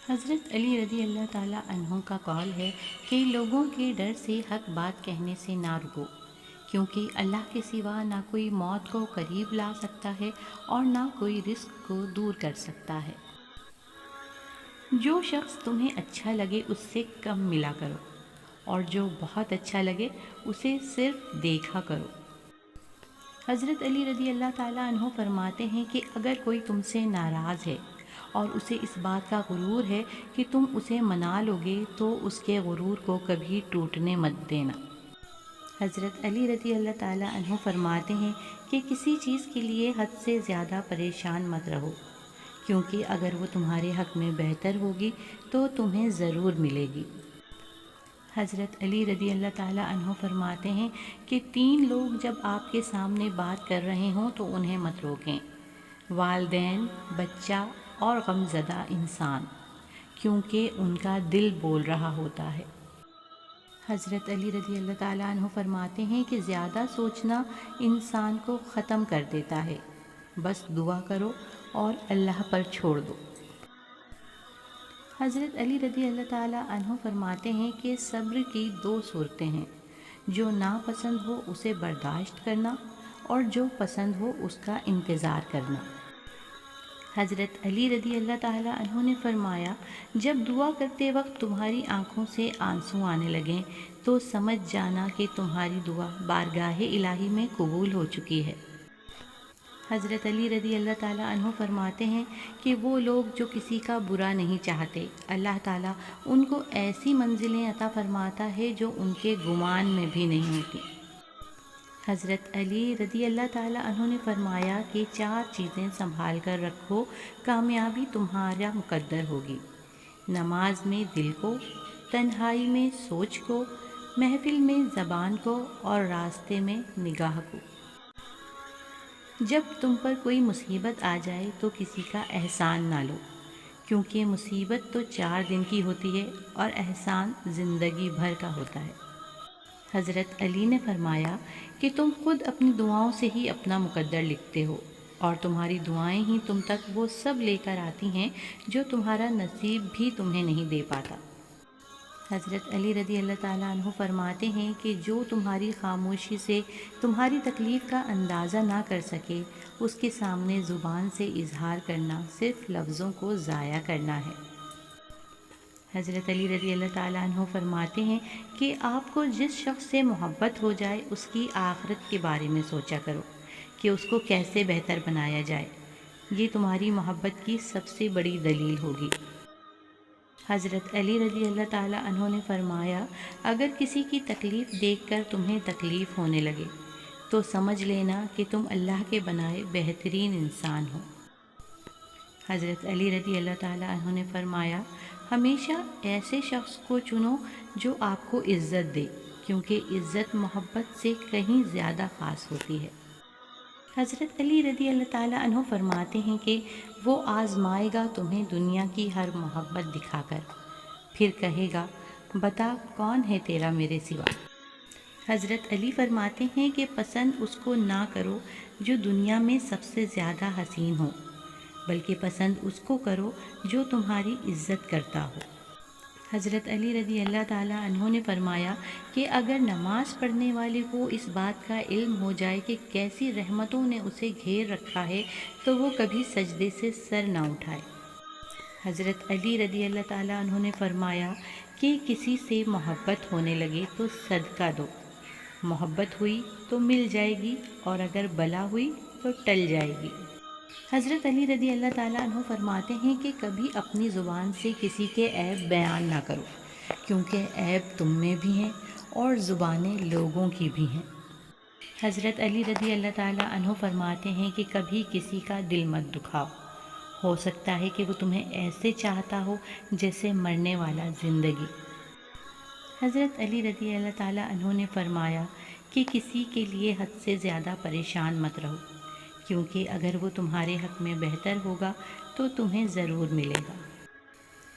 حضرت علی رضی اللہ تعالیٰ عنہ کا قول ہے کہ لوگوں کے ڈر سے حق بات کہنے سے نہ رکو، کیونکہ اللہ کے سوا نہ کوئی موت کو قریب لا سکتا ہے اور نہ کوئی رزق کو دور کر سکتا ہے۔ جو شخص تمہیں اچھا لگے اس سے کم ملا کرو، اور جو بہت اچھا لگے اسے صرف دیکھا کرو۔ حضرت علی رضی اللہ تعالیٰ عنہ فرماتے ہیں کہ اگر کوئی تم سے ناراض ہے اور اسے اس بات کا غرور ہے کہ تم اسے منا لوگے تو اس کے غرور کو کبھی ٹوٹنے مت دینا۔ حضرت علی رضی اللہ تعالیٰ عنہ فرماتے ہیں کہ کسی چیز کے لیے حد سے زیادہ پریشان مت رہو، کیونکہ اگر وہ تمہارے حق میں بہتر ہوگی تو تمہیں ضرور ملے گی۔ حضرت علی رضی اللہ تعالیٰ عنہ فرماتے ہیں کہ 3 لوگ جب آپ کے سامنے بات کر رہے ہوں تو انہیں مت روکیں: والدین، بچہ اور غمزدہ انسان، کیونکہ ان کا دل بول رہا ہوتا ہے۔ حضرت علی رضی اللہ تعالیٰ عنہ فرماتے ہیں کہ زیادہ سوچنا انسان کو ختم کر دیتا ہے، بس دعا کرو اور اللہ پر چھوڑ دو۔ حضرت علی رضی اللہ تعالیٰ عنہ فرماتے ہیں کہ صبر کی 2 صورتیں ہیں: جو ناپسند ہو اسے برداشت کرنا اور جو پسند ہو اس کا انتظار کرنا۔ حضرت علی رضی اللہ تعالیٰ عنہ نے فرمایا، جب دعا کرتے وقت تمہاری آنکھوں سے آنسو آنے لگیں تو سمجھ جانا کہ تمہاری دعا بارگاہ الہی میں قبول ہو چکی ہے۔ حضرت علی رضی اللہ تعالیٰ عنہ فرماتے ہیں کہ وہ لوگ جو کسی کا برا نہیں چاہتے، اللہ تعالیٰ ان کو ایسی منزلیں عطا فرماتا ہے جو ان کے گمان میں بھی نہیں ہوتی۔ حضرت علی رضی اللہ تعالیٰ عنہ نے فرمایا کہ 4 چیزیں سنبھال کر رکھو، کامیابی تمہارا مقدر ہوگی: نماز میں دل کو، تنہائی میں سوچ کو، محفل میں زبان کو اور راستے میں نگاہ کو۔ جب تم پر کوئی مصیبت آ جائے تو کسی کا احسان نہ لو، کیونکہ مصیبت تو 4 دن کی ہوتی ہے اور احسان زندگی بھر کا ہوتا ہے۔ حضرت علی نے فرمایا کہ تم خود اپنی دعاؤں سے ہی اپنا مقدر لکھتے ہو، اور تمہاری دعائیں ہی تم تک وہ سب لے کر آتی ہیں جو تمہارا نصیب بھی تمہیں نہیں دے پاتا۔ حضرت علی رضی اللہ تعالیٰ عنہ فرماتے ہیں کہ جو تمہاری خاموشی سے تمہاری تکلیف کا اندازہ نہ کر سکے، اس کے سامنے زبان سے اظہار کرنا صرف لفظوں کو ضائع کرنا ہے۔ حضرت علی رضی اللہ تعالیٰ عنہ فرماتے ہیں کہ آپ کو جس شخص سے محبت ہو جائے اس کی آخرت کے بارے میں سوچا کرو کہ اس کو کیسے بہتر بنایا جائے، یہ تمہاری محبت کی سب سے بڑی دلیل ہوگی۔ حضرت علی رضی اللہ تعالیٰ عنہ نے فرمایا، اگر کسی کی تکلیف دیکھ کر تمہیں تکلیف ہونے لگے تو سمجھ لینا کہ تم اللہ کے بنائے بہترین انسان ہو۔ حضرت علی رضی اللہ تعالیٰ عنہ نے فرمایا، ہمیشہ ایسے شخص کو چنو جو آپ کو عزت دے، کیونکہ عزت محبت سے کہیں زیادہ خاص ہوتی ہے۔ حضرت علی رضی اللہ تعالیٰ عنہ فرماتے ہیں کہ وہ آزمائے گا تمہیں دنیا کی ہر محبت دکھا کر، پھر کہے گا، بتا کون ہے تیرا میرے سوا۔ حضرت علی فرماتے ہیں کہ پسند اس کو نہ کرو جو دنیا میں سب سے زیادہ حسین ہو، بلکہ پسند اس کو کرو جو تمہاری عزت کرتا ہو۔ حضرت علی رضی اللہ تعالیٰ عنہ نے فرمایا کہ اگر نماز پڑھنے والے کو اس بات کا علم ہو جائے کہ کیسی رحمتوں نے اسے گھیر رکھا ہے تو وہ کبھی سجدے سے سر نہ اٹھائے۔ حضرت علی رضی اللہ تعالیٰ عنہ نے فرمایا کہ کسی سے محبت ہونے لگے تو صدقہ دو، محبت ہوئی تو مل جائے گی اور اگر بلا ہوئی تو ٹل جائے گی۔ حضرت علی رضی اللہ تعالیٰ عنہ فرماتے ہیں کہ کبھی اپنی زبان سے کسی کے عیب بیان نہ کرو، کیونکہ عیب تم میں بھی ہیں اور زبانیں لوگوں کی بھی ہیں۔ حضرت علی رضی اللہ تعالیٰ عنہ فرماتے ہیں کہ کبھی کسی کا دل مت دکھاؤ، ہو سکتا ہے کہ وہ تمہیں ایسے چاہتا ہو جیسے مرنے والا زندگی۔ حضرت علی رضی اللہ تعالیٰ عنہ نے فرمایا کہ کسی کے لیے حد سے زیادہ پریشان مت رہو، کیونکہ اگر وہ تمہارے حق میں بہتر ہوگا تو تمہیں ضرور ملے گا۔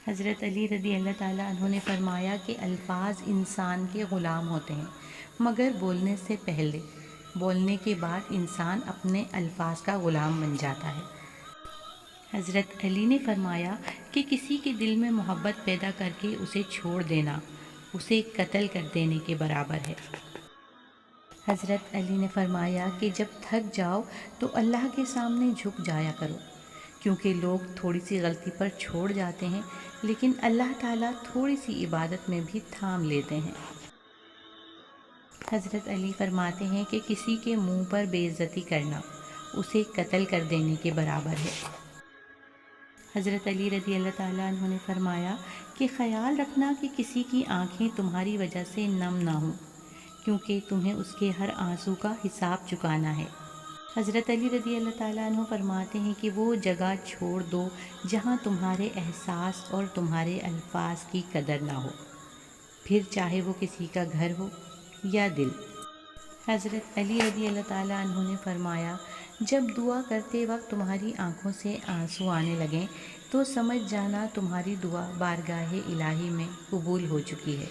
حضرت علی رضی اللہ تعالیٰ عنہ نے فرمایا کہ الفاظ انسان کے غلام ہوتے ہیں، مگر بولنے سے پہلے، بولنے کے بعد انسان اپنے الفاظ کا غلام بن جاتا ہے۔ حضرت علی نے فرمایا کہ کسی کے دل میں محبت پیدا کر کے اسے چھوڑ دینا اسے قتل کر دینے کے برابر ہے۔ حضرت علی نے فرمایا کہ جب تھک جاؤ تو اللہ کے سامنے جھک جایا کرو، کیونکہ لوگ تھوڑی سی غلطی پر چھوڑ جاتے ہیں لیکن اللہ تعالیٰ تھوڑی سی عبادت میں بھی تھام لیتے ہیں۔ حضرت علی فرماتے ہیں کہ کسی کے منہ پر بے عزتی کرنا اسے قتل کر دینے کے برابر ہے۔ حضرت علی رضی اللہ تعالیٰ عنہ نے فرمایا کہ خیال رکھنا کہ کسی کی آنکھیں تمہاری وجہ سے نم نہ ہوں، کیونکہ تمہیں اس کے ہر آنسو کا حساب چکانا ہے۔ حضرت علی رضی اللہ تعالیٰ عنہ فرماتے ہیں کہ وہ جگہ چھوڑ دو جہاں تمہارے احساس اور تمہارے الفاظ کی قدر نہ ہو، پھر چاہے وہ کسی کا گھر ہو یا دل۔ حضرت علی رضی اللہ تعالیٰ عنہ نے فرمایا جب دعا کرتے وقت تمہاری آنکھوں سے آنسو آنے لگیں تو سمجھ جانا تمہاری دعا بارگاہ الہی میں قبول ہو چکی ہے۔